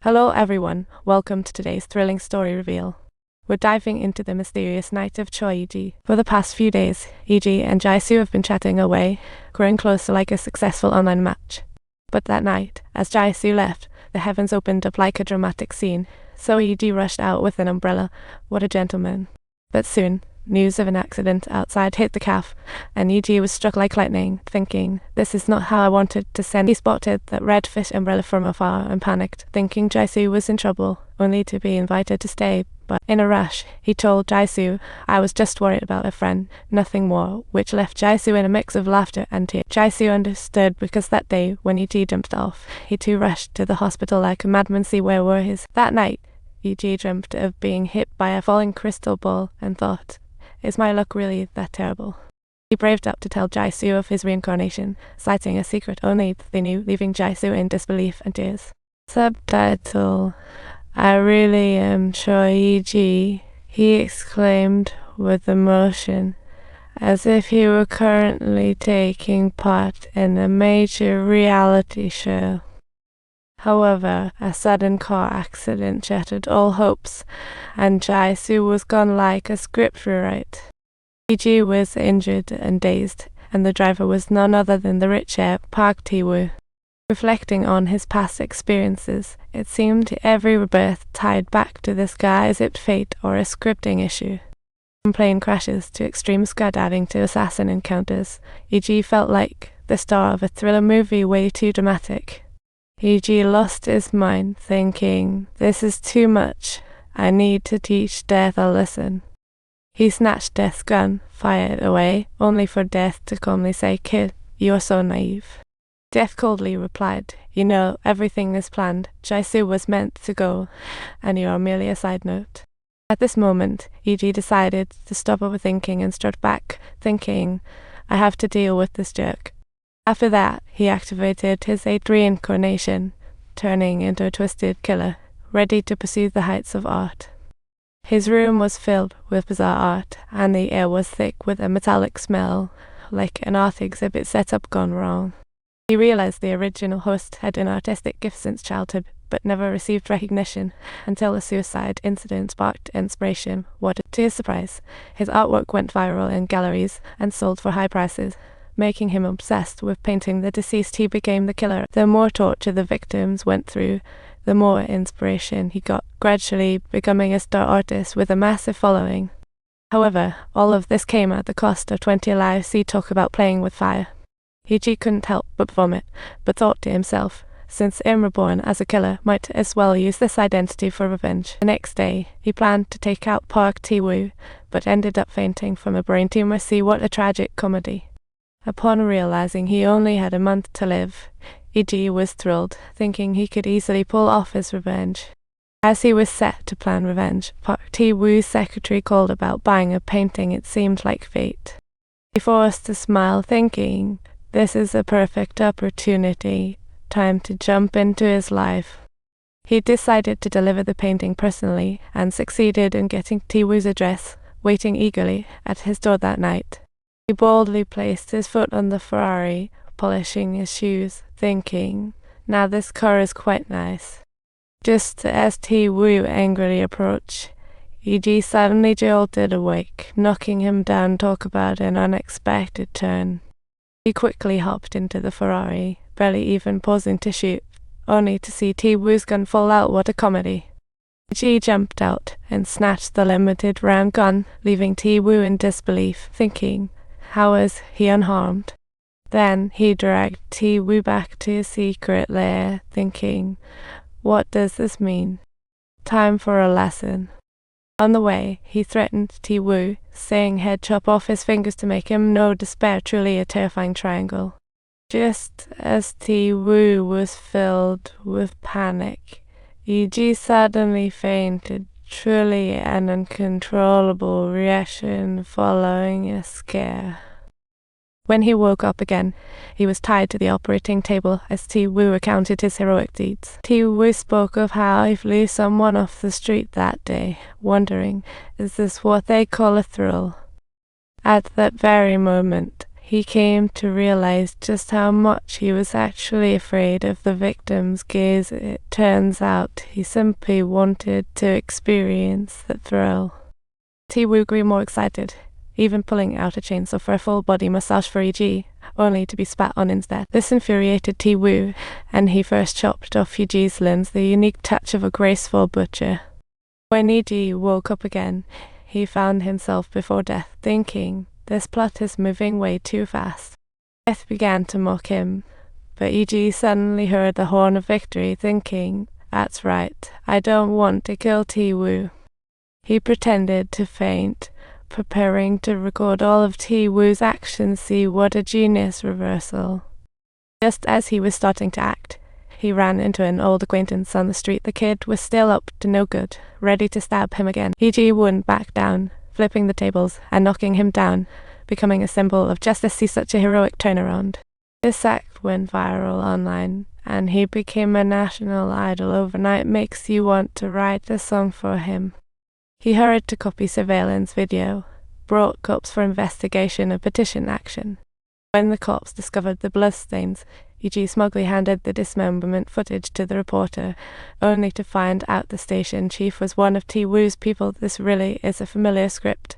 Hello everyone, welcome to today's thrilling story reveal. We're diving into the mysterious night of Choi. For the past few days, EG and Jaisu have been chatting away, growing closer like a successful online match. But that night, as Jaisu left, the heavens opened up like a dramatic scene, so EG rushed out with an umbrella. What a gentleman. But soon, news of an accident outside hit the cafe, and EG was struck like lightning, thinking, this is not how I wanted to send. He spotted that red fish umbrella from afar and panicked, thinking Jaisu was in trouble, only to be invited to stay. But in a rush, he told Jaisu, I was just worried about a friend, nothing more, which left Jaisu in a mix of laughter and tears. Jaisu understood because that day, when EG jumped off, he too rushed to the hospital like a madman. See where were his. That night, EG dreamt of being hit by a falling crystal ball and thought, is my luck really that terrible? He braved up to tell Jaisu of his reincarnation, citing a secret only they knew, leaving Jaisu in disbelief and tears. Subtitle: I really am Choi, he exclaimed with emotion, as if he were currently taking part in a major reality show. However, a sudden car accident shattered all hopes, and Jaisu was gone like a script rewrite. EG was injured and dazed, and the driver was none other than the rich heir, Park Tae-woo. Reflecting on his past experiences, it seemed every rebirth tied back to this guy as if fate or a scripting issue. From plane crashes to extreme skydiving to assassin encounters, EG felt like the star of a thriller movie, way too dramatic. EG lost his mind, thinking, this is too much, I need to teach Death a lesson. He snatched Death's gun, fired away, only for Death to calmly say, kid, you're so naive. Death coldly replied, you know, everything is planned, Jaisu was meant to go, and you are merely a side note. At this moment, EG decided to stop overthinking and strode back, thinking, I have to deal with this jerk. After that, he activated his 8th reincarnation, turning into a twisted killer, ready to pursue the heights of art. His room was filled with bizarre art, and the air was thick with a metallic smell, like an art exhibit setup gone wrong. He realized the original host had an artistic gift since childhood, but never received recognition until a suicide incident sparked inspiration. To his surprise, his artwork went viral in galleries and sold for high prices. Making him obsessed with painting the deceased, he became the killer. The more torture the victims went through, the more inspiration he got, gradually becoming a star artist with a massive following. However, all of this came at the cost of 20 lives. See, talk about playing with fire. EG couldn't help but vomit, but thought to himself, since I'm reborn as a killer, might as well use this identity for revenge. The next day, he planned to take out Park Tae-woo, but ended up fainting from a brain tumor. See, what a tragic comedy. Upon realizing he only had a month to live, EG was thrilled, thinking he could easily pull off his revenge. As he was set to plan revenge, Park Tae-woo's secretary called about buying a painting. It seemed like fate. He forced a smile, thinking, this is a perfect opportunity, time to jump into his life. He decided to deliver the painting personally, and succeeded in getting Tae-woo's address, waiting eagerly at his door that night. He boldly placed his foot on the Ferrari, polishing his shoes, thinking, now this car is quite nice. Just as Tae-woo angrily approached, EG suddenly jolted awake, knocking him down. Talk about an unexpected turn. He quickly hopped into the Ferrari, barely even pausing to shoot, only to see Tae-woo's gun fall out. What a comedy. EG jumped out and snatched the limited round gun, leaving Tae-woo in disbelief, thinking, how was he unharmed? Then he dragged Tae-woo back to his secret lair, thinking, what does this mean? Time for a lesson. On the way, he threatened Tae-woo, saying he'd chop off his fingers to make him know despair, truly a terrifying triangle. Just as Tae-woo was filled with panic, EG suddenly fainted, truly an uncontrollable reaction following a scare. When he woke up again, he was tied to the operating table as Tae-woo recounted his heroic deeds. Tae-woo spoke of how he flew someone off the street that day, wondering, is this what they call a thrill? At that very moment, he came to realize just how much he was actually afraid of the victim's gaze. It turns out he simply wanted to experience the thrill. Ti-Woo grew more excited, even pulling out a chainsaw for a full-body massage for E.G., only to be spat on instead. This infuriated Ti-Woo, and he first chopped off E.G.'s limbs, the unique touch of a graceful butcher. When E.G. woke up again, he found himself before Death, thinking, "This plot is moving way too fast." Death began to mock him, but E.G. suddenly heard the horn of victory, thinking, "That's right, I don't want to kill Ti-Woo." He pretended to faint, preparing to record all of Ti-Woo's actions. See what a genius reversal. Just as he was starting to act, he ran into an old acquaintance on the street. The kid was still up to no good, ready to stab him again. E.G. wouldn't back down, flipping the tables and knocking him down, becoming a symbol of justice. See such a heroic turnaround. This act went viral online, and he became a national idol overnight. Makes you want to write a song for him. He hurried to copy surveillance video, brought cops for investigation and petition action. When the cops discovered the bloodstains, E.G. smugly handed the dismemberment footage to the reporter, only to find out the station chief was one of Ti-Woo's people. This really is a familiar script.